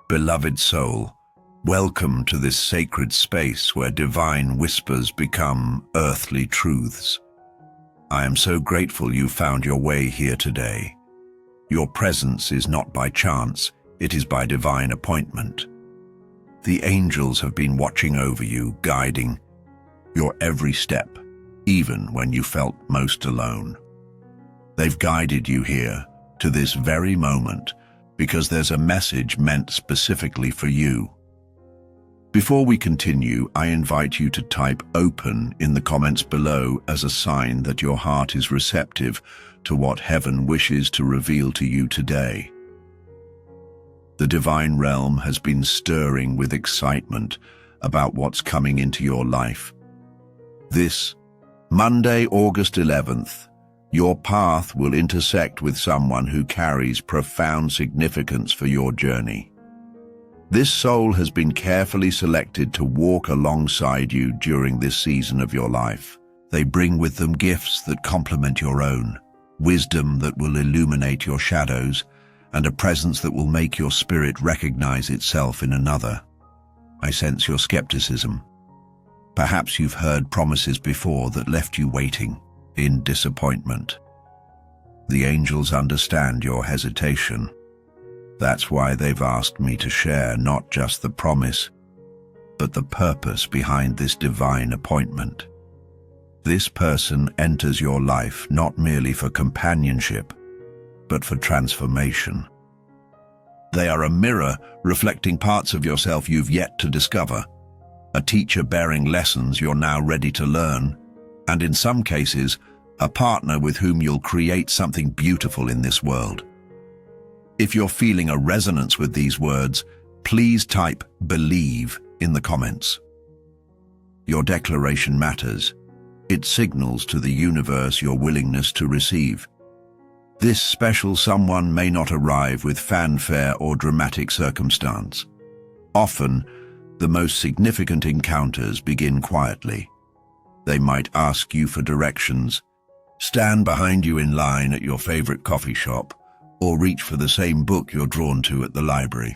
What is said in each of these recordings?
Beloved soul, welcome to this sacred space where divine whispers become earthly truths. I am so grateful you found your way here today. Your presence is not by chance, it is by divine appointment. The angels have been watching over you, guiding your every step, even when you felt most alone. They've guided you here to this very moment because there's a message meant specifically for you. Before we continue, I invite you to type "open" in the comments below as a sign that your heart is receptive to what heaven wishes to reveal to you today. The divine realm has been stirring with excitement about what's coming into your life. This Monday, August 11th, your path will intersect with someone who carries profound significance for your journey. This soul has been carefully selected to walk alongside you during this season of your life. They bring with them gifts that complement your own, wisdom that will illuminate your shadows, and a presence that will make your spirit recognize itself in another. I sense your skepticism. Perhaps you've heard promises before that left you waiting in disappointment. The angels understand your hesitation. That's why they've asked me to share not just the promise, but the purpose behind this divine appointment. This person enters your life not merely for companionship, but for transformation. They are a mirror reflecting parts of yourself you've yet to discover, a teacher bearing lessons you're now ready to learn, and in some cases, a partner with whom you'll create something beautiful in this world. If you're feeling a resonance with these words, please type "believe" in the comments. Your declaration matters. It signals to the universe your willingness to receive. This special someone may not arrive with fanfare or dramatic circumstance. Often, the most significant encounters begin quietly. They might ask you for directions, stand behind you in line at your favorite coffee shop, or reach for the same book you're drawn to at the library.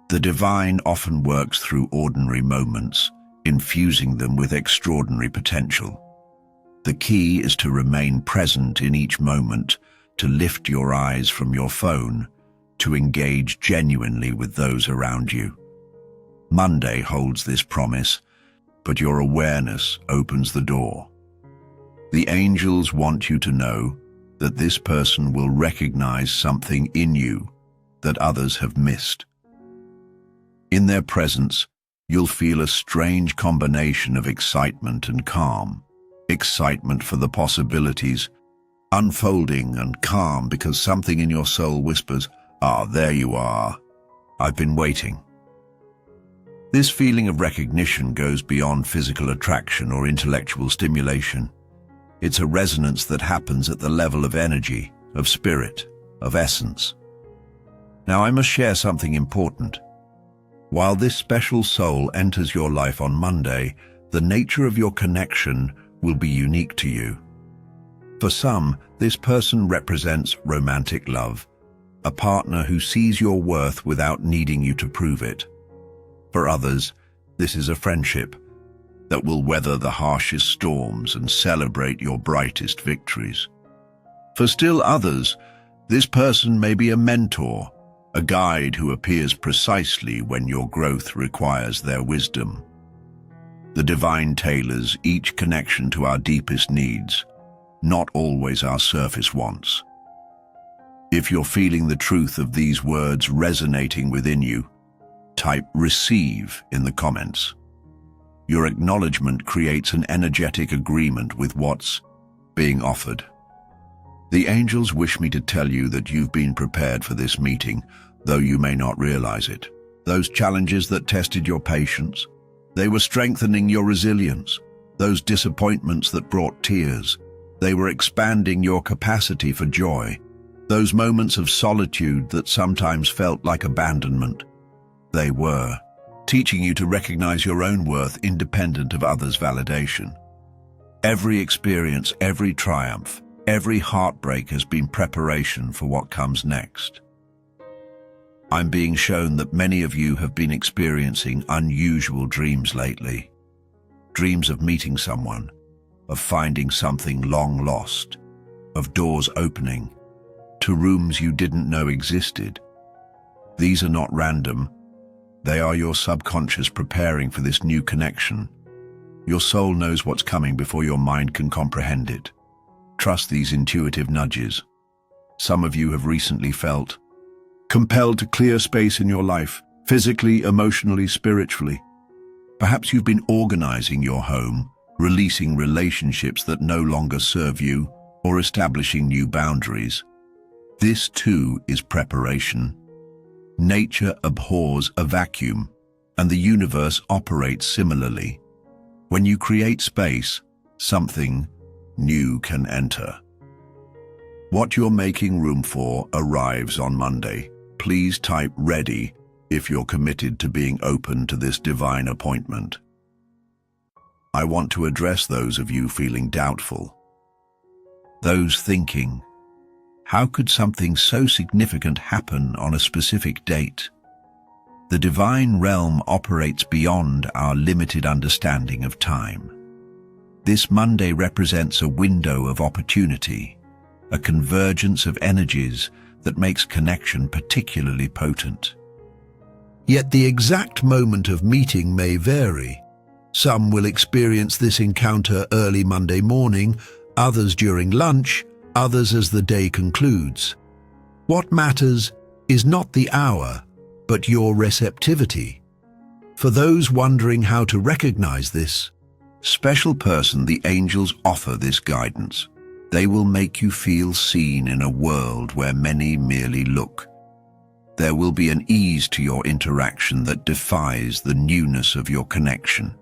The divine often works through ordinary moments, infusing them with extraordinary potential. The key is to remain present in each moment, to lift your eyes from your phone, to engage genuinely with those around you. Monday holds this promise, but your awareness opens the door. The angels want you to know that this person will recognize something in you that others have missed. In their presence, you'll feel a strange combination of excitement and calm. Excitement for the possibilities unfolding, and calm because something in your soul whispers, there you are. I've been waiting." This feeling of recognition goes beyond physical attraction or intellectual stimulation. It's a resonance that happens at the level of energy, of spirit, of essence. Now, I must share something important. While this special soul enters your life on Monday, the nature of your connection will be unique to you. For some, this person represents romantic love, a partner who sees your worth without needing you to prove it. For others, this is a friendship that will weather the harshest storms and celebrate your brightest victories. For still others, this person may be a mentor, a guide who appears precisely when your growth requires their wisdom. The divine tailors each connection to our deepest needs, not always our surface wants. If you're feeling the truth of these words resonating within you, type "receive" in the comments. Your acknowledgement creates an energetic agreement with what's being offered. The angels wish me to tell you that you've been prepared for this meeting, though you may not realize it. Those challenges that tested your patience, they were strengthening your resilience. Those disappointments that brought tears, they were expanding your capacity for joy. Those moments of solitude that sometimes felt like abandonment, they were teaching you to recognize your own worth independent of others' validation. Every experience, every triumph, every heartbreak has been preparation for what comes next. I'm being shown that many of you have been experiencing unusual dreams lately. Dreams of meeting someone, of finding something long lost, of doors opening to rooms you didn't know existed. These are not random. They are your subconscious preparing for this new connection. Your soul knows what's coming before your mind can comprehend it. Trust these intuitive nudges. Some of you have recently felt compelled to clear space in your life, physically, emotionally, spiritually. Perhaps you've been organizing your home, releasing relationships that no longer serve you, or establishing new boundaries. This too is preparation. Nature abhors a vacuum, and the universe operates similarly. When you create space, something new can enter. What you're making room for arrives on Monday. Please type ready if you're committed to being open to this divine appointment. I want to address those of you feeling doubtful. Those thinking, how could something so significant happen on a specific date? The divine realm operates beyond our limited understanding of time. This Monday represents a window of opportunity, a convergence of energies that makes connection particularly potent. Yet the exact moment of meeting may vary. Some will experience this encounter early Monday morning, others during lunch, others as the day concludes. What matters is not the hour, but your receptivity. For those wondering how to recognize this special person, the angels offer this guidance. They will make you feel seen in a world where many merely look. There will be an ease to your interaction that defies the newness of your connection.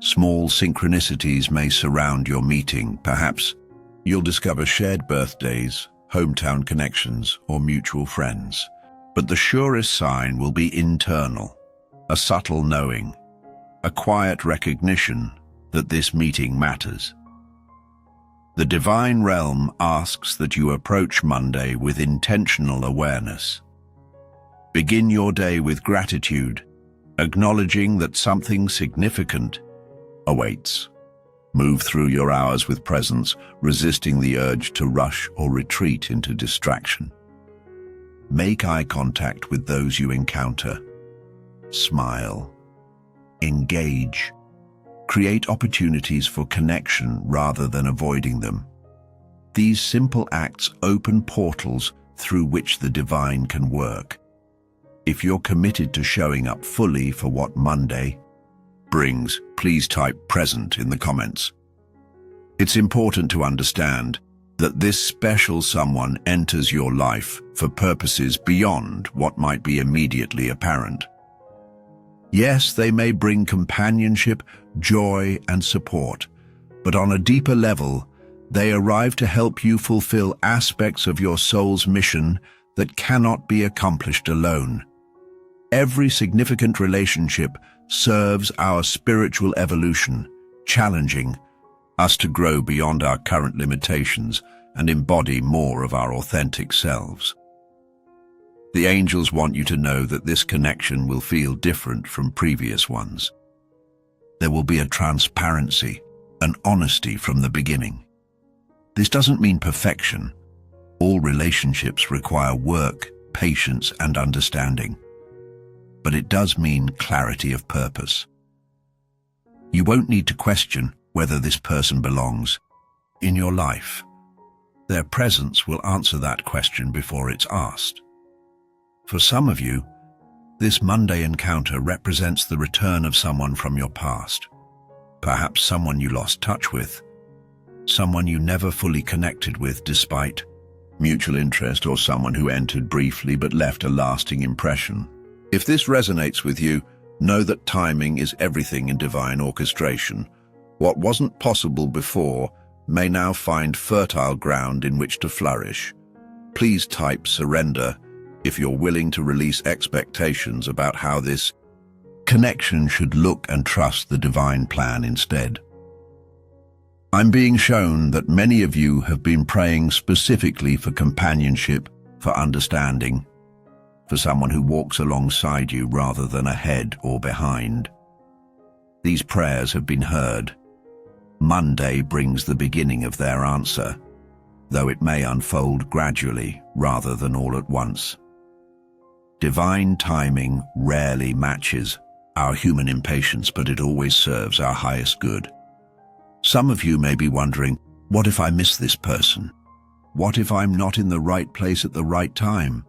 Small synchronicities may surround your meeting. Perhaps you'll discover shared birthdays, hometown connections, or mutual friends. But the surest sign will be internal, a subtle knowing, a quiet recognition that this meeting matters. The divine realm asks that you approach Monday with intentional awareness. Begin your day with gratitude, acknowledging that something significant awaits. Move through your hours with presence, resisting the urge to rush or retreat into distraction. Make eye contact with those you encounter. Smile. Engage. Create opportunities for connection rather than avoiding them. These simple acts open portals through which the divine can work. If you're committed to showing up fully for what Monday brings, please type present in the comments. It's important to understand that this special someone enters your life for purposes beyond what might be immediately apparent. Yes, they may bring companionship, joy, and support, but on a deeper level, they arrive to help you fulfill aspects of your soul's mission that cannot be accomplished alone. Every significant relationship serves our spiritual evolution, challenging us to grow beyond our current limitations and embody more of our authentic selves. The angels want you to know that this connection will feel different from previous ones. There will be a transparency, an honesty from the beginning. This doesn't mean perfection. All relationships require work, patience, and understanding. But it does mean clarity of purpose. You won't need to question whether this person belongs in your life. Their presence will answer that question before it's asked. For some of you, this Monday encounter represents the return of someone from your past. Perhaps someone you lost touch with, someone you never fully connected with despite mutual interest, or someone who entered briefly but left a lasting impression. If this resonates with you, know that timing is everything in divine orchestration. What wasn't possible before may now find fertile ground in which to flourish. Please type surrender if you're willing to release expectations about how this connection should look and trust the divine plan instead. I'm being shown that many of you have been praying specifically for companionship, for understanding. for someone who walks alongside you rather than ahead or behind. These prayers have been heard. Monday brings the beginning of their answer, though it may unfold gradually rather than all at once. Divine timing rarely matches our human impatience, but it always serves our highest good. Some of you may be wondering, what if I miss this person? What if I'm not in the right place at the right time?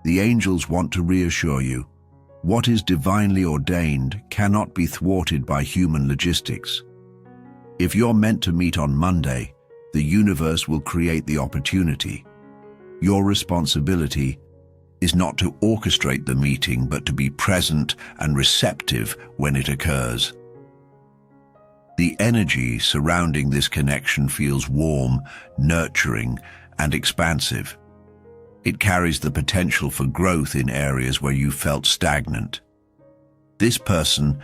The angels want to reassure you, what is divinely ordained cannot be thwarted by human logistics. If you're meant to meet on Monday, the universe will create the opportunity. Your responsibility is not to orchestrate the meeting, but to be present and receptive when it occurs. The energy surrounding this connection feels warm, nurturing, and expansive. It carries the potential for growth in areas where you felt stagnant. This person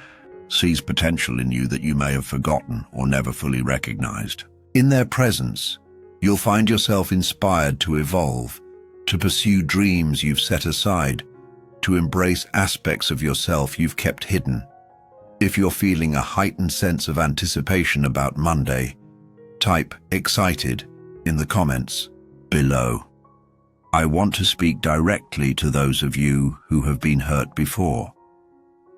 sees potential in you that you may have forgotten or never fully recognized. In their presence, you'll find yourself inspired to evolve, to pursue dreams you've set aside, to embrace aspects of yourself you've kept hidden. If you're feeling a heightened sense of anticipation about Monday, type "excited" in the comments below. I want to speak directly to those of you who have been hurt before,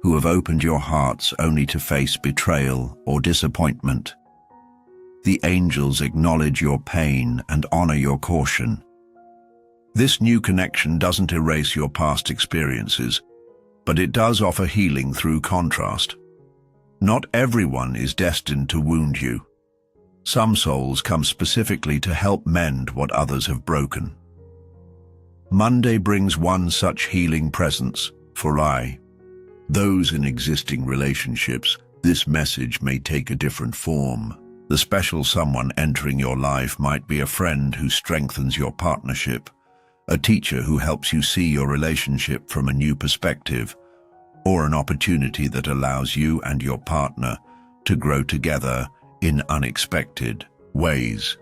who have opened your hearts only to face betrayal or disappointment. The angels acknowledge your pain and honor your caution. This new connection doesn't erase your past experiences, but it does offer healing through contrast. Not everyone is destined to wound you. Some souls come specifically to help mend what others have broken. Monday brings one such healing presence for those in existing relationships. This message may take a different form. The special someone entering your life might be a friend who strengthens your partnership, a teacher who helps you see your relationship from a new perspective, or an opportunity that allows you and your partner to grow together in unexpected ways.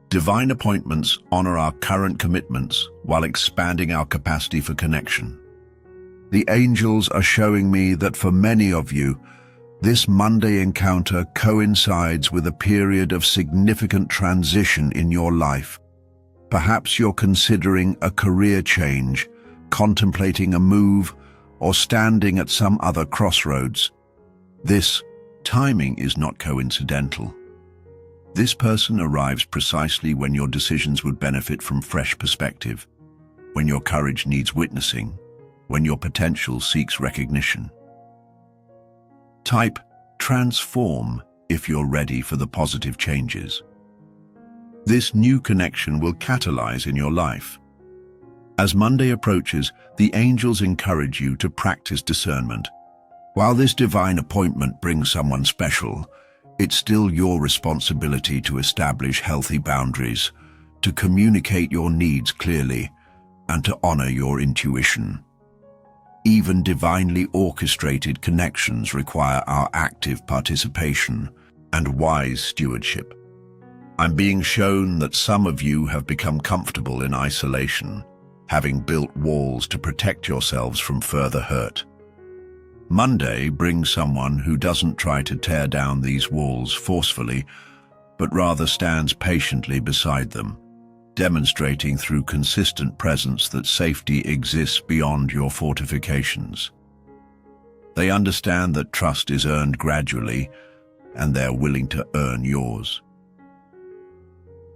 Divine appointments honor our current commitments while expanding our capacity for connection. The angels are showing me that for many of you, this Monday encounter coincides with a period of significant transition in your life. Perhaps you're considering a career change, contemplating a move, or standing at some other crossroads. This timing is not coincidental. This person arrives precisely when your decisions would benefit from fresh perspective, when your courage needs witnessing, when your potential seeks recognition. Type "transform" if you're ready for the positive changes. This new connection will catalyze in your life. As Monday approaches, the angels encourage you to practice discernment. While this divine appointment brings someone special, it's still your responsibility to establish healthy boundaries, to communicate your needs clearly, and to honor your intuition. Even divinely orchestrated connections require our active participation and wise stewardship. I'm being shown that some of you have become comfortable in isolation, having built walls to protect yourselves from further hurt. Monday brings someone who doesn't try to tear down these walls forcefully, but rather stands patiently beside them, demonstrating through consistent presence that safety exists beyond your fortifications. They understand that trust is earned gradually, and they're willing to earn yours.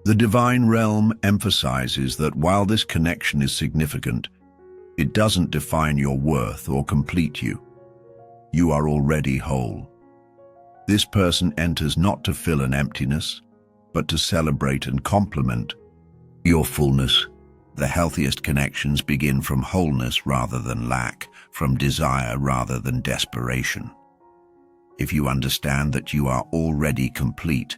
The divine realm emphasizes that while this connection is significant, it doesn't define your worth or complete you. You are already whole. This person enters not to fill an emptiness, but to celebrate and complement your fullness. The healthiest connections begin from wholeness rather than lack, from desire rather than desperation. If you understand that you are already complete,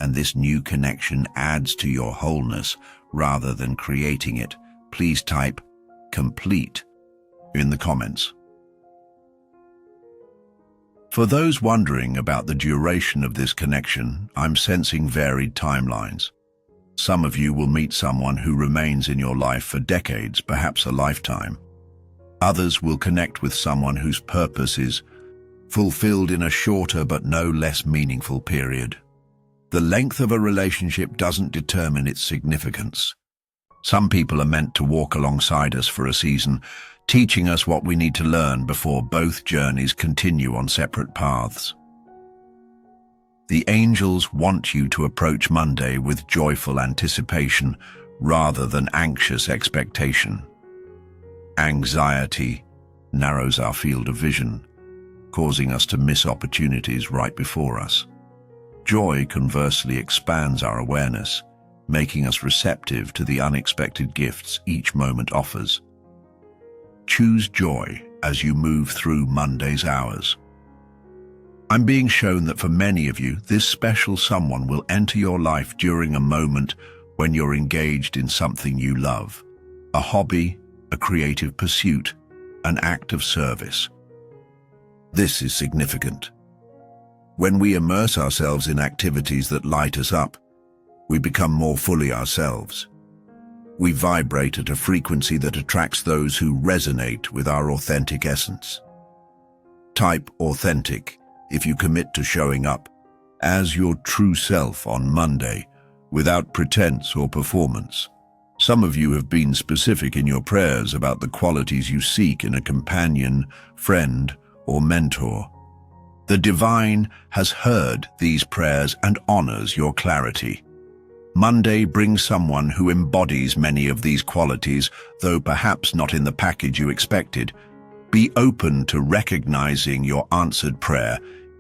and this new connection adds to your wholeness rather than creating it, please type "complete" in the comments. For those wondering about the duration of this connection, I'm sensing varied timelines. Some of you will meet someone who remains in your life for decades, perhaps a lifetime. Others will connect with someone whose purpose is fulfilled in a shorter but no less meaningful period. The length of a relationship doesn't determine its significance. Some people are meant to walk alongside us for a season, teaching us what we need to learn before both journeys continue on separate paths. The angels want you to approach Monday with joyful anticipation rather than anxious expectation. Anxiety narrows our field of vision, causing us to miss opportunities right before us. Joy, conversely, expands our awareness, making us receptive to the unexpected gifts each moment offers. Choose joy as you move through Monday's hours. I'm being shown that for many of you, this special someone will enter your life during a moment when you're engaged in something you love, a hobby, a creative pursuit, an act of service. This is significant. When we immerse ourselves in activities that light us up, we become more fully ourselves. We vibrate at a frequency that attracts those who resonate with our authentic essence. Type authentic if you commit to showing up as your true self on Monday, without pretense or performance. Some of you have been specific in your prayers about the qualities you seek in a companion, friend, or mentor. The divine has heard these prayers and honors your clarity. Monday brings someone who embodies many of these qualities, though perhaps not in the package you expected. Be open to recognizing your answered prayer,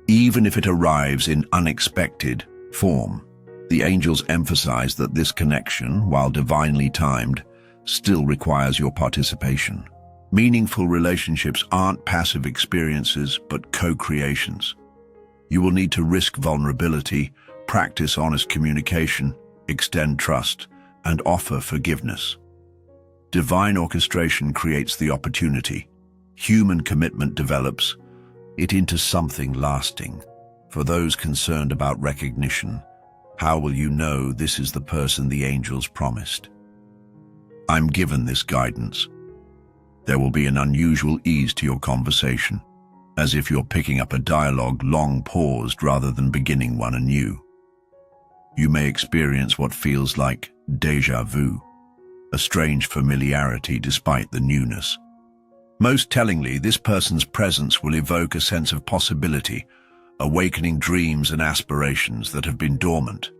even if it arrives in unexpected form. The angels emphasize that this connection, while divinely timed, still requires your participation. Meaningful relationships aren't passive experiences, but co-creations. You will need to risk vulnerability, practice honest communication, extend trust, and offer forgiveness. Divine orchestration creates the opportunity. Human commitment develops it into something lasting. For those concerned about recognition, how will you know this is the person the angels promised? I'm given this guidance. There will be an unusual ease to your conversation, as if you're picking up a dialogue long paused rather than beginning one anew. You may experience what feels like déjà vu, a strange familiarity despite the newness. Most tellingly, this person's presence will evoke a sense of possibility, awakening dreams and aspirations that have been dormant.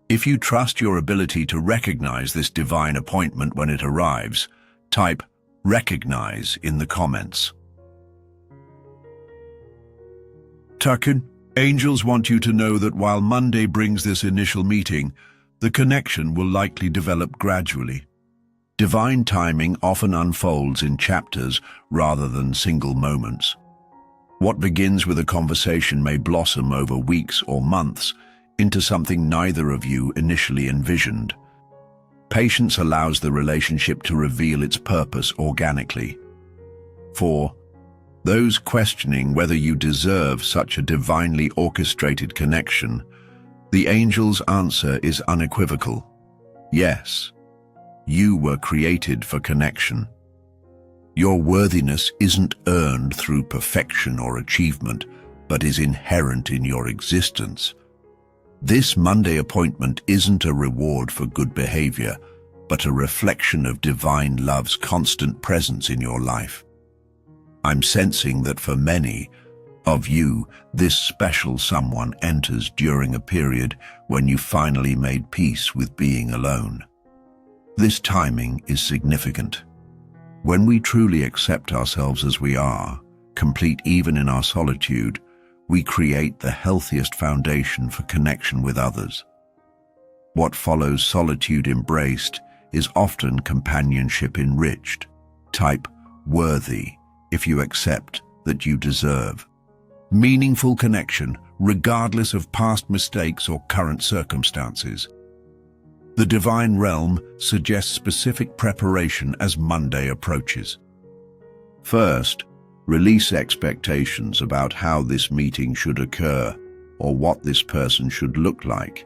If you trust your ability to recognize this divine appointment when it arrives, type "recognize" in the comments. Tucken, angels want you to know that while Monday brings this initial meeting, the connection will likely develop gradually. Divine timing often unfolds in chapters rather than single moments. What begins with a conversation may blossom over weeks or months into something neither of you initially envisioned. Patience allows the relationship to reveal its purpose organically. For those questioning whether you deserve such a divinely orchestrated connection, the angel's answer is unequivocal. Yes, you were created for connection. Your worthiness isn't earned through perfection or achievement, but is inherent in your existence. This Monday appointment isn't a reward for good behavior, but a reflection of divine love's constant presence in your life. I'm sensing that for many of you, this special someone enters during a period when you finally made peace with being alone. This timing is significant. When we truly accept ourselves as we are, complete even in our solitude, we create the healthiest foundation for connection with others. What follows solitude embraced is often companionship enriched. Type worthy if you accept that you deserve meaningful connection, regardless of past mistakes or current circumstances. The divine realm suggests specific preparation as Monday approaches. First, release expectations about how this meeting should occur or what this person should look like.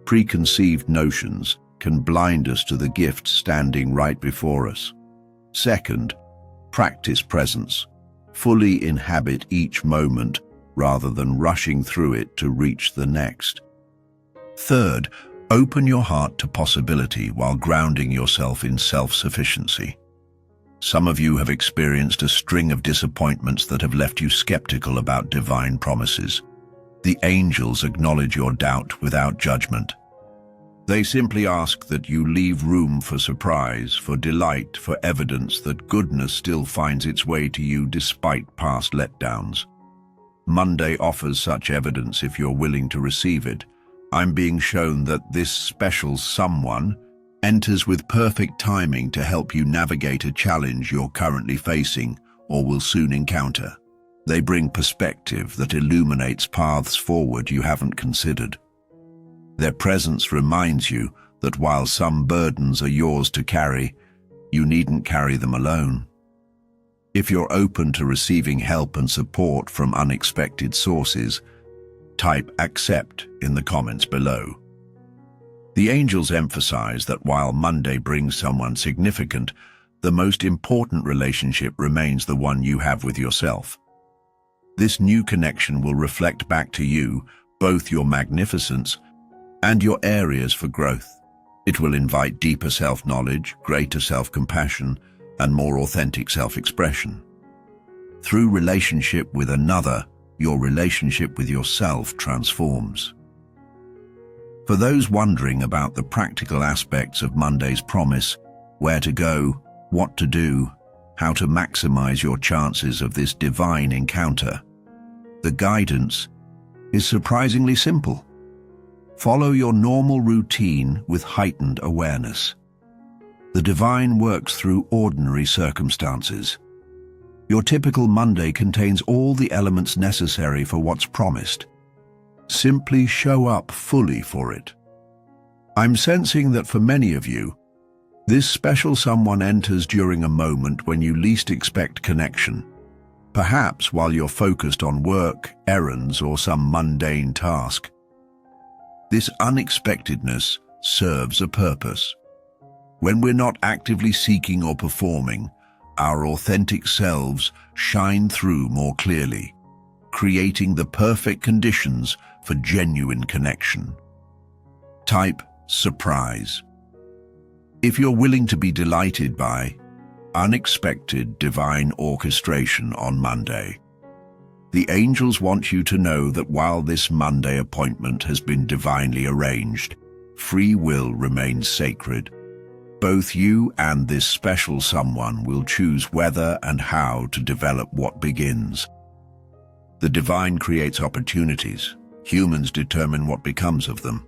Preconceived notions can blind us to the gift standing right before us. Second, practice presence. Fully inhabit each moment rather than rushing through it to reach the next. Third, open your heart to possibility while grounding yourself in self-sufficiency. Some of you have experienced a string of disappointments that have left you skeptical about divine promises. The angels acknowledge your doubt without judgment. They simply ask that you leave room for surprise, for delight, for evidence that goodness still finds its way to you despite past letdowns. Monday offers such evidence if you're willing to receive it. I'm being shown that this special someone enters with perfect timing to help you navigate a challenge you're currently facing or will soon encounter. They bring perspective that illuminates paths forward you haven't considered. Their presence reminds you that while some burdens are yours to carry, you needn't carry them alone. If you're open to receiving help and support from unexpected sources, type accept in the comments below. The angels emphasize that while Monday brings someone significant, the most important relationship remains the one you have with yourself. This new connection will reflect back to you both your magnificence and your areas for growth. It will invite deeper self-knowledge, greater self-compassion, and more authentic self-expression. Through relationship with another, your relationship with yourself transforms. For those wondering about the practical aspects of Monday's promise, where to go, what to do, how to maximize your chances of this divine encounter, the guidance is surprisingly simple. Follow your normal routine with heightened awareness. The divine works through ordinary circumstances. Your typical Monday contains all the elements necessary for what's promised. Simply show up fully for it. I'm sensing that for many of you, this special someone enters during a moment when you least expect connection, perhaps while you're focused on work, errands, or some mundane task. This unexpectedness serves a purpose. When we're not actively seeking or performing, our authentic selves shine through more clearly, creating the perfect conditions for genuine connection. Type surprise. If you're willing to be delighted by unexpected divine orchestration on Monday, the angels want you to know that while this Monday appointment has been divinely arranged, free will remains sacred. Both you and this special someone will choose whether and how to develop what begins. The divine creates opportunities. Humans determine what becomes of them.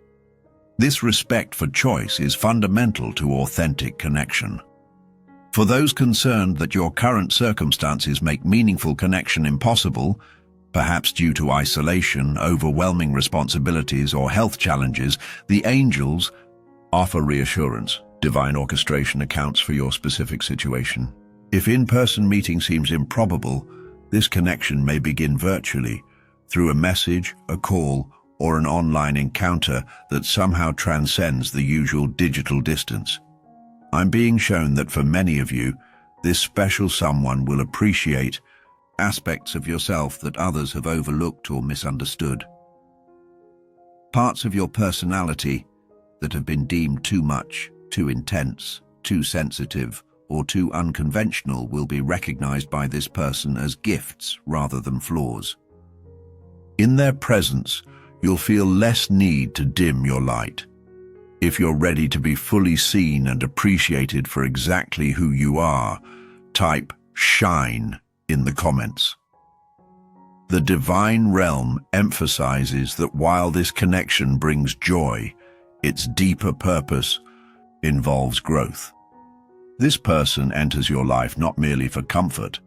This respect for choice is fundamental to authentic connection. For those concerned that your current circumstances make meaningful connection impossible, perhaps due to isolation, overwhelming responsibilities, or health challenges, the angels offer reassurance. Divine orchestration accounts for your specific situation. If in-person meeting seems improbable, this connection may begin virtually, through a message, a call, or an online encounter that somehow transcends the usual digital distance. I'm being shown that for many of you, this special someone will appreciate aspects of yourself that others have overlooked or misunderstood. Parts of your personality that have been deemed too much, too intense, too sensitive, or too unconventional will be recognized by this person as gifts rather than flaws. In their presence, you'll feel less need to dim your light. If you're ready to be fully seen and appreciated for exactly who you are, type shine in the comments. The divine realm emphasizes that while this connection brings joy, its deeper purpose involves growth. This person enters your life not merely for comfort,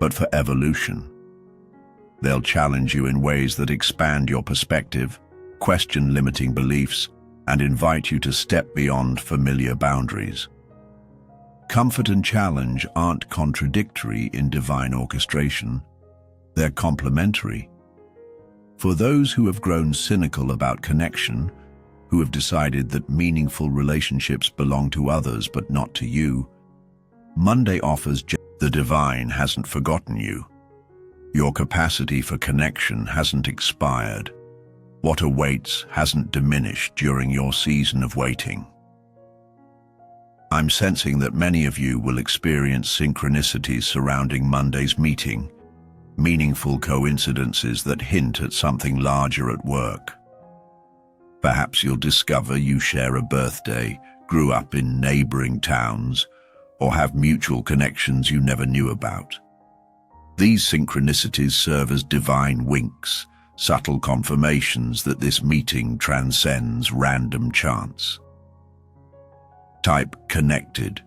but for evolution. They'll challenge you in ways that expand your perspective, question limiting beliefs, and invite you to step beyond familiar boundaries. Comfort and challenge aren't contradictory in divine orchestration. They're complementary. For those who have grown cynical about connection, who have decided that meaningful relationships belong to others but not to you, Monday offers the divine hasn't forgotten you. Your capacity for connection hasn't expired. What awaits hasn't diminished during your season of waiting. I'm sensing that many of you will experience synchronicities surrounding Monday's meeting, meaningful coincidences that hint at something larger at work. Perhaps you'll discover you share a birthday, grew up in neighboring towns, or have mutual connections you never knew about. These synchronicities serve as divine winks, subtle confirmations that this meeting transcends random chance. Type connected.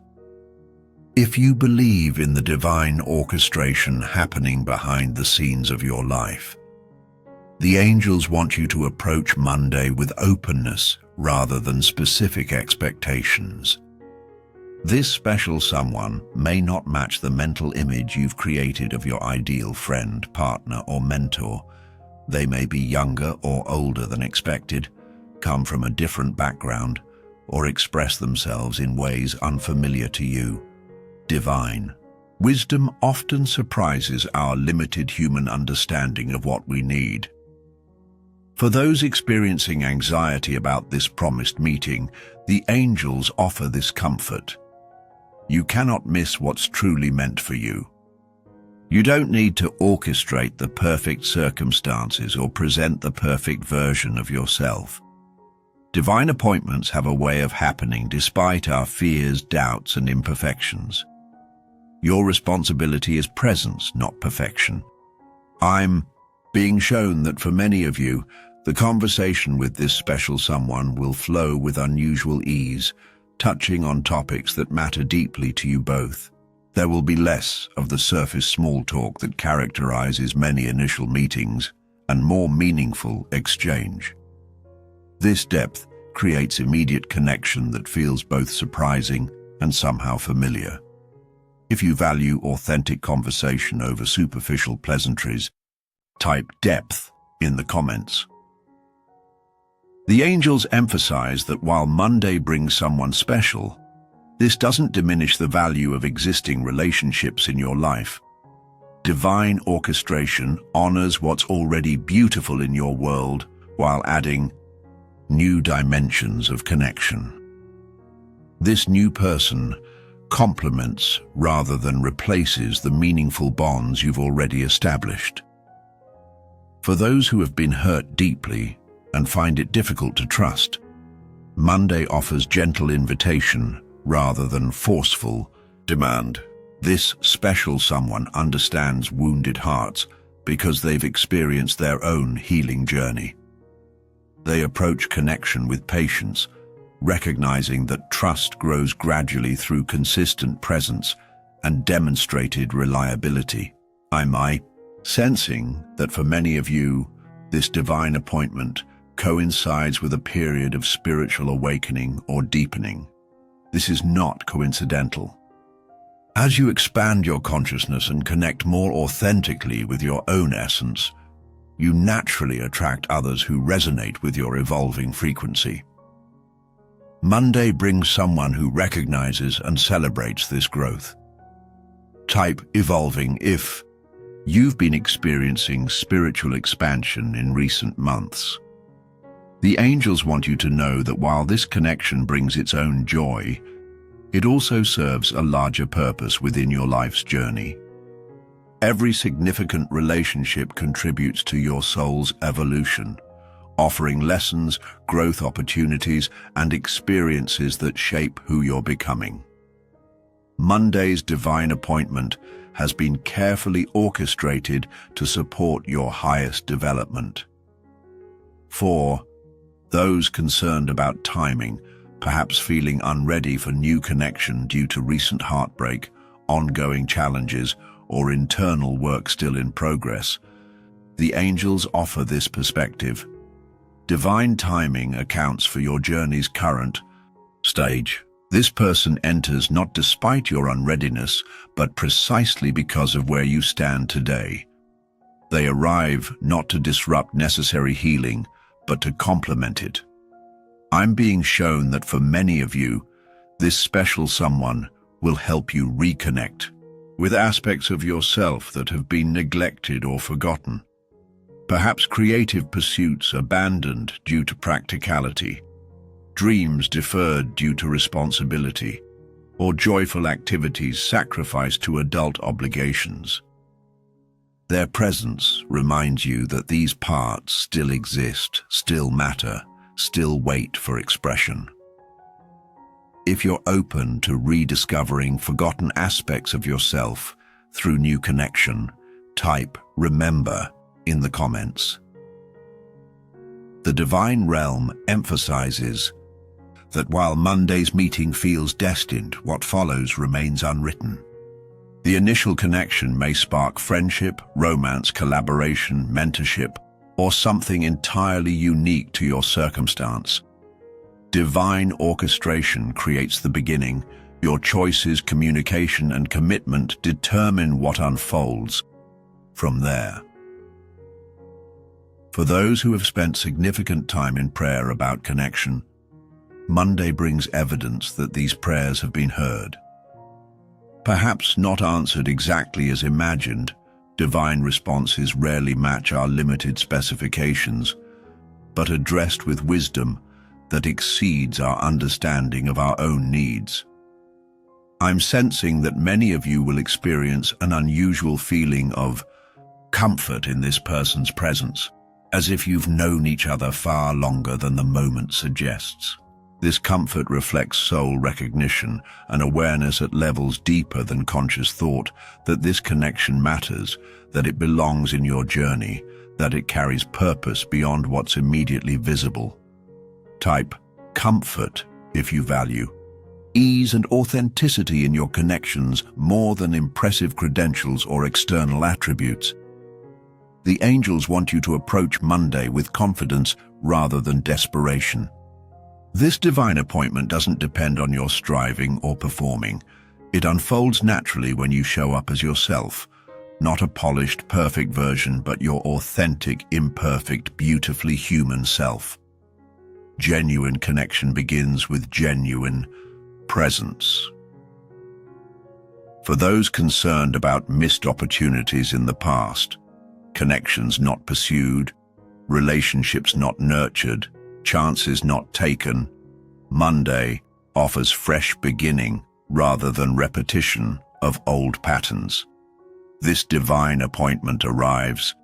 If you believe in the divine orchestration happening behind the scenes of your life, the angels want you to approach Monday with openness rather than specific expectations. This special someone may not match the mental image you've created of your ideal friend, partner, or mentor. They may be younger or older than expected, come from a different background, or express themselves in ways unfamiliar to you. Divine wisdom often surprises our limited human understanding of what we need. For those experiencing anxiety about this promised meeting, the angels offer this comfort. You cannot miss what's truly meant for you. You don't need to orchestrate the perfect circumstances or present the perfect version of yourself. Divine appointments have a way of happening despite our fears, doubts, and imperfections. Your responsibility is presence, not perfection. I'm being shown that for many of you, the conversation with this special someone will flow with unusual ease, touching on topics that matter deeply to you both. There will be less of the surface small talk that characterizes many initial meetings and more meaningful exchange. This depth creates immediate connection that feels both surprising and somehow familiar. If you value authentic conversation over superficial pleasantries, type depth in the comments. The angels emphasize that while Monday brings someone special, this doesn't diminish the value of existing relationships in your life. Divine orchestration honors what's already beautiful in your world while adding new dimensions of connection. This new person complements rather than replaces the meaningful bonds you've already established. For those who have been hurt deeply and find it difficult to trust, Monday offers gentle invitation rather than forceful demand. This special someone understands wounded hearts because they've experienced their own healing journey. They approach connection with patience, recognizing that trust grows gradually through consistent presence and demonstrated reliability. I'm sensing that for many of you, this divine appointment coincides with a period of spiritual awakening or deepening. This is not coincidental. As you expand your consciousness and connect more authentically with your own essence, you naturally attract others who resonate with your evolving frequency. Monday brings someone who recognizes and celebrates this growth. Type evolving if you've been experiencing spiritual expansion in recent months. The angels want you to know that while this connection brings its own joy, it also serves a larger purpose within your life's journey. Every significant relationship contributes to your soul's evolution, offering lessons, growth opportunities, and experiences that shape who you're becoming. Monday's divine appointment has been carefully orchestrated to support your highest development. For those concerned about timing, perhaps feeling unready for new connection due to recent heartbreak, ongoing challenges, or internal work still in progress, the angels offer this perspective. Divine timing accounts for your journey's current stage. This person enters not despite your unreadiness, but precisely because of where you stand today. They arrive not to disrupt necessary healing, but to complement it. I'm being shown that for many of you, this special someone will help you reconnect with aspects of yourself that have been neglected or forgotten. Perhaps creative pursuits abandoned due to practicality, dreams deferred due to responsibility, or joyful activities sacrificed to adult obligations. Their presence reminds you that these parts still exist, still matter, still wait for expression. If you're open to rediscovering forgotten aspects of yourself through new connection, type "remember" in the comments. The divine realm emphasizes that while Monday's meeting feels destined, what follows remains unwritten. The initial connection may spark friendship, romance, collaboration, mentorship, or something entirely unique to your circumstance. Divine orchestration creates the beginning. Your choices, communication, and commitment determine what unfolds from there. For those who have spent significant time in prayer about connection, Monday brings evidence that these prayers have been heard. Perhaps not answered exactly as imagined, divine responses rarely match our limited specifications, but addressed with wisdom that exceeds our understanding of our own needs. I'm sensing that many of you will experience an unusual feeling of comfort in this person's presence, as if you've known each other far longer than the moment suggests. This comfort reflects soul recognition, an awareness at levels deeper than conscious thought that this connection matters, that it belongs in your journey, that it carries purpose beyond what's immediately visible. Type "comfort" if you value ease and authenticity in your connections more than impressive credentials or external attributes. The angels want you to approach Monday with confidence rather than desperation. This divine appointment doesn't depend on your striving or performing. It unfolds naturally when you show up as yourself, not a polished, perfect version, but your authentic, imperfect, beautifully human self. Genuine connection begins with genuine presence. For those concerned about missed opportunities in the past, connections not pursued, relationships not nurtured, chances not taken, Monday offers fresh beginning rather than repetition of old patterns. This divine appointment arrives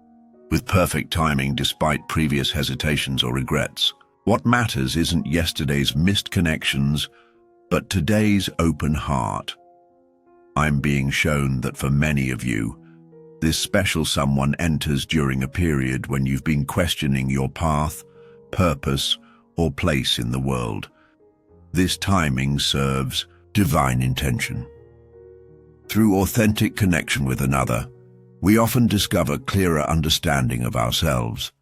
with perfect timing despite previous hesitations or regrets. What matters isn't yesterday's missed connections, but today's open heart. I'm being shown that for many of you, this special someone enters during a period when you've been questioning your path, purpose, or place in the world. This timing serves divine intention. Through authentic connection with another, we often discover clearer understanding of ourselves,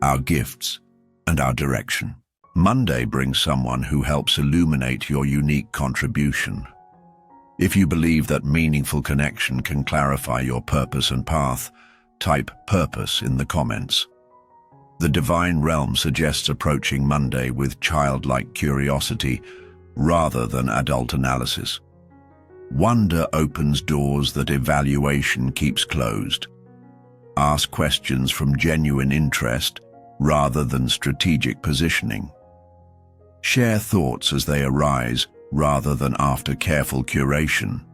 our gifts, and our direction. Monday brings someone who helps illuminate your unique contribution. If you believe that meaningful connection can clarify your purpose and path, type "purpose" in the comments. The divine realm suggests approaching Monday with childlike curiosity rather than adult analysis. Wonder opens doors that evaluation keeps closed. Ask questions from genuine interest rather than strategic positioning. Share thoughts as they arise rather than after careful curation.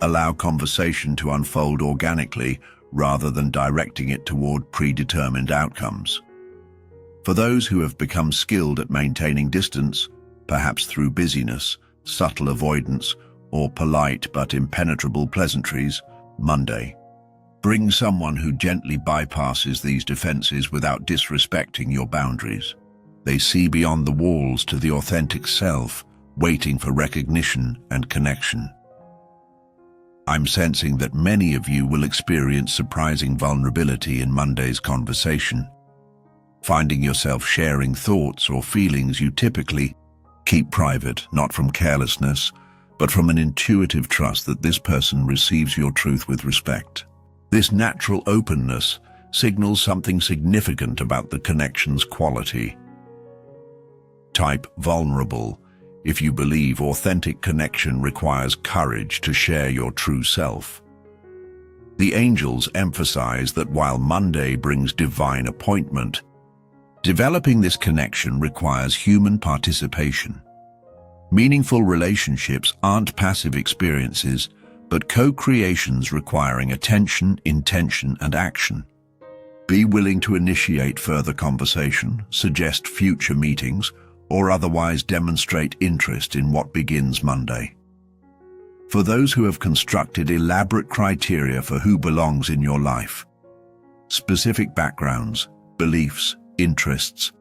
Allow conversation to unfold organically rather than directing it toward predetermined outcomes. For those who have become skilled at maintaining distance, perhaps through busyness, subtle avoidance, or polite but impenetrable pleasantries, Monday brings someone who gently bypasses these defenses without disrespecting your boundaries. They see beyond the walls to the authentic self, waiting for recognition and connection. I'm sensing that many of you will experience surprising vulnerability in Monday's conversation, finding yourself sharing thoughts or feelings you typically keep private, not from carelessness, but from an intuitive trust that this person receives your truth with respect. This natural openness signals something significant about the connection's quality. Type "vulnerable" if you believe authentic connection requires courage to share your true self. The angels emphasize that while Monday brings divine appointment, developing this connection requires human participation. Meaningful relationships aren't passive experiences, but co-creations requiring attention, intention, and action. Be willing to initiate further conversation, suggest future meetings, or otherwise demonstrate interest in what begins Monday. For those who have constructed elaborate criteria for who belongs in your life, specific backgrounds, beliefs, interests,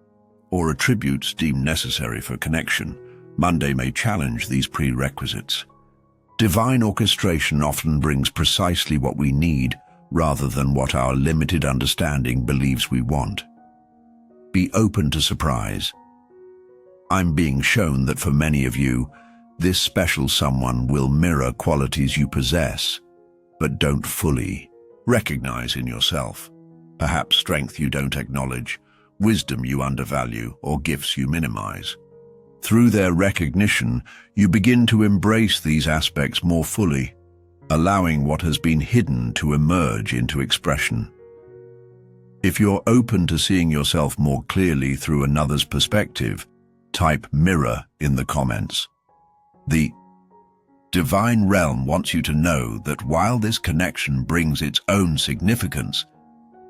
or attributes deemed necessary for connection, Monday may challenge these prerequisites. Divine orchestration often brings precisely what we need rather than what our limited understanding believes we want. Be open to surprise. I'm being shown that for many of you, this special someone will mirror qualities you possess, but don't fully recognize in yourself. Perhaps strength you don't acknowledge, wisdom you undervalue, or gifts you minimize. Through their recognition, you begin to embrace these aspects more fully, allowing what has been hidden to emerge into expression. If you're open to seeing yourself more clearly through another's perspective, type mirror in the comments. The divine realm wants you to know that while this connection brings its own significance,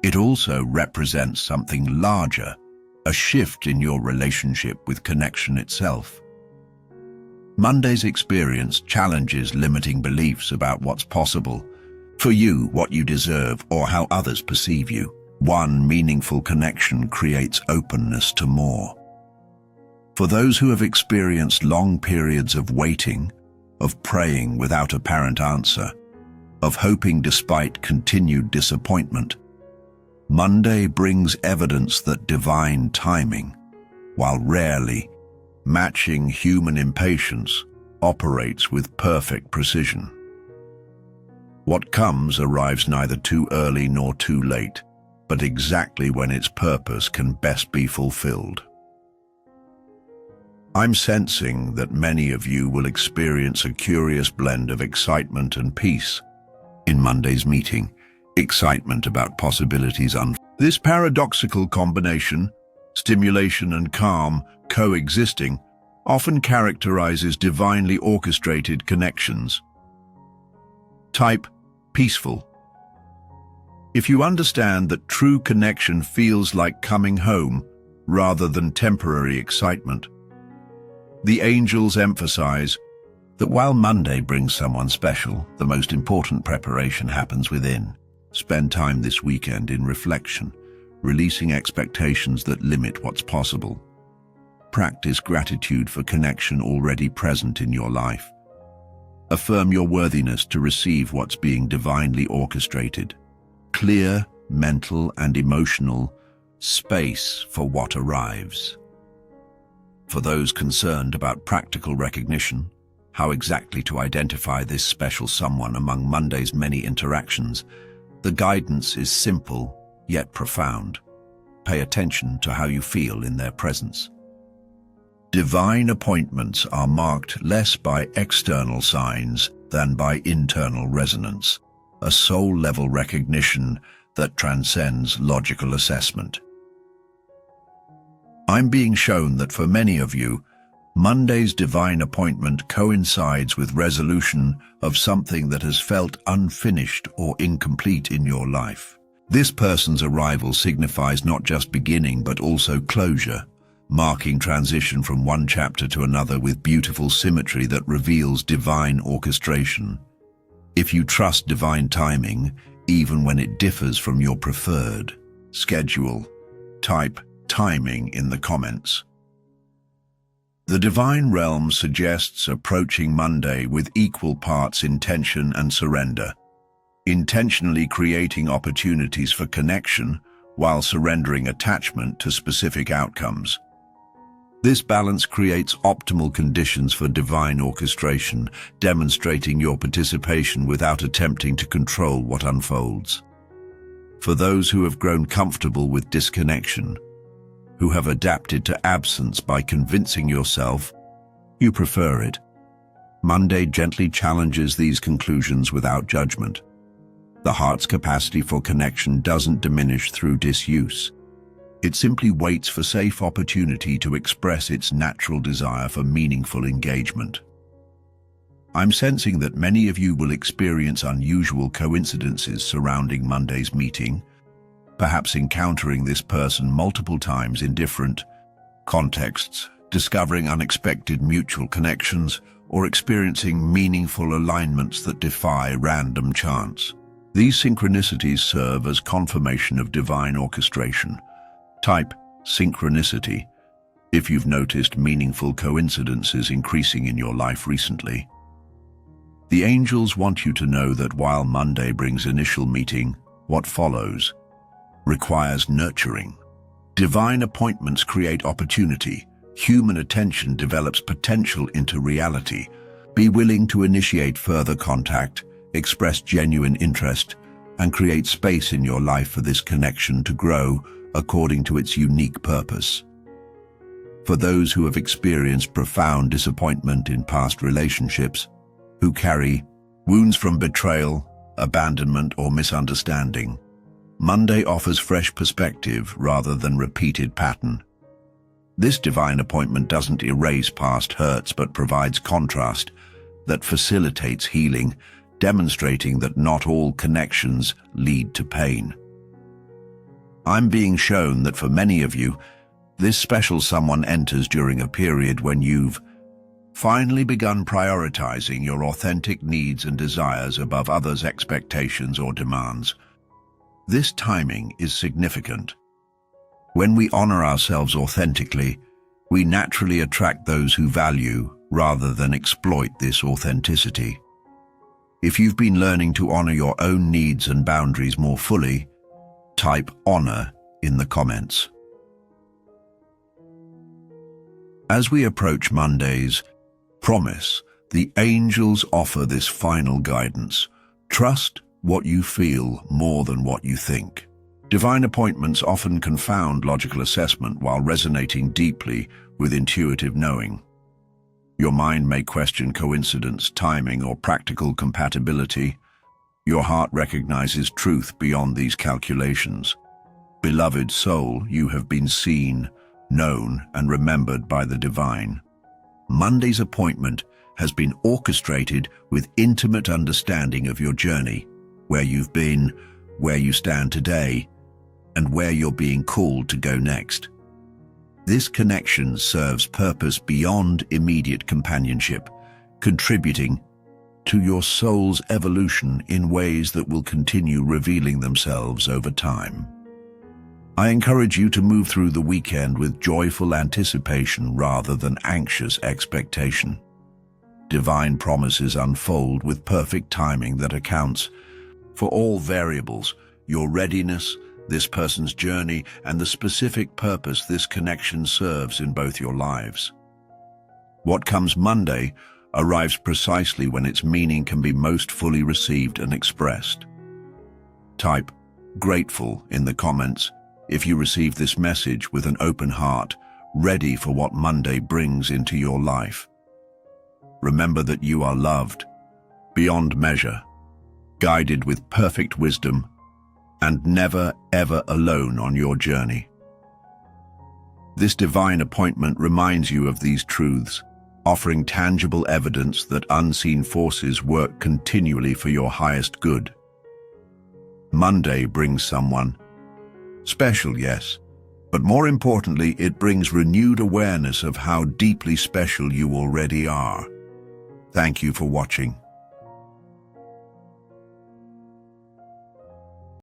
it also represents something larger, a shift in your relationship with connection itself. Monday's experience challenges limiting beliefs about what's possible for you, what you deserve, or how others perceive you. One meaningful connection creates openness to more. For those who have experienced long periods of waiting, of praying without apparent answer, of hoping despite continued disappointment, Monday brings evidence that divine timing, while rarely matching human impatience, operates with perfect precision. What comes arrives neither too early nor too late, but exactly when its purpose can best be fulfilled. I'm sensing that many of you will experience a curious blend of excitement and peace in Monday's meeting. Excitement about possibilities This paradoxical combination, stimulation and calm coexisting, often characterizes divinely orchestrated connections. Type peaceful. If you understand that true connection feels like coming home rather than temporary excitement, the angels emphasize that while Monday brings someone special, the most important preparation happens within. Spend time this weekend in reflection, releasing expectations that limit what's possible. Practice gratitude for connection already present in your life. Affirm your worthiness to receive what's being divinely orchestrated. Clear mental and emotional space for what arrives. For those concerned about practical recognition, how exactly to identify this special someone among Monday's many interactions, the guidance is simple, yet profound. Pay attention to how you feel in their presence. Divine appointments are marked less by external signs than by internal resonance, a soul-level recognition that transcends logical assessment. I'm being shown that for many of you, Monday's divine appointment coincides with resolution of something that has felt unfinished or incomplete in your life. This person's arrival signifies not just beginning but also closure, marking transition from one chapter to another with beautiful symmetry that reveals divine orchestration. If you trust divine timing, even when it differs from your preferred schedule, type timing in the comments. The divine realm suggests approaching Monday with equal parts intention and surrender, intentionally creating opportunities for connection while surrendering attachment to specific outcomes. This balance creates optimal conditions for divine orchestration, demonstrating your participation without attempting to control what unfolds. For those who have grown comfortable with disconnection, who have adapted to absence by convincing yourself you prefer it. Monday gently challenges these conclusions without judgment. The heart's capacity for connection doesn't diminish through disuse. It simply waits for safe opportunity to express its natural desire for meaningful engagement. I'm sensing that many of you will experience unusual coincidences surrounding Monday's meeting, perhaps encountering this person multiple times in different contexts, discovering unexpected mutual connections, or experiencing meaningful alignments that defy random chance. These synchronicities serve as confirmation of divine orchestration. Type synchronicity if you've noticed meaningful coincidences increasing in your life recently. The angels want you to know that while Monday brings initial meeting, what follows requires nurturing. Divine appointments create opportunity. Human attention develops potential into reality. Be willing to initiate further contact, express genuine interest, and create space in your life for this connection to grow according to its unique purpose. For those who have experienced profound disappointment in past relationships, who carry wounds from betrayal, abandonment, or misunderstanding, Monday offers fresh perspective rather than repeated pattern. This divine appointment doesn't erase past hurts but provides contrast that facilitates healing, demonstrating that not all connections lead to pain. I'm being shown that for many of you, this special someone enters during a period when you've finally begun prioritizing your authentic needs and desires above others' expectations or demands. This timing is significant. When we honor ourselves authentically, we naturally attract those who value rather than exploit this authenticity. If you've been learning to honor your own needs and boundaries more fully, type honor in the comments. As we approach Monday's promise, the angels offer this final guidance. Trust what you feel more than what you think. Divine appointments often confound logical assessment while resonating deeply with intuitive knowing. Your mind may question coincidence, timing, or practical compatibility. Your heart recognizes truth beyond these calculations. Beloved soul, you have been seen, known, and remembered by the divine. Monday's appointment has been orchestrated with intimate understanding of your journey, where you've been, where you stand today, and where you're being called to go next. This connection serves purpose beyond immediate companionship, contributing to your soul's evolution in ways that will continue revealing themselves over time. I encourage you to move through the weekend with joyful anticipation rather than anxious expectation. Divine promises unfold with perfect timing that accounts for all variables: your readiness, this person's journey, and the specific purpose this connection serves in both your lives. What comes Monday arrives precisely when its meaning can be most fully received and expressed. Type grateful in the comments if you receive this message with an open heart, ready for what Monday brings into your life. Remember that you are loved beyond measure, guided with perfect wisdom, and never, ever alone on your journey. This divine appointment reminds you of these truths, offering tangible evidence that unseen forces work continually for your highest good. Monday brings someone special, yes, but more importantly, it brings renewed awareness of how deeply special you already are. Thank you for watching.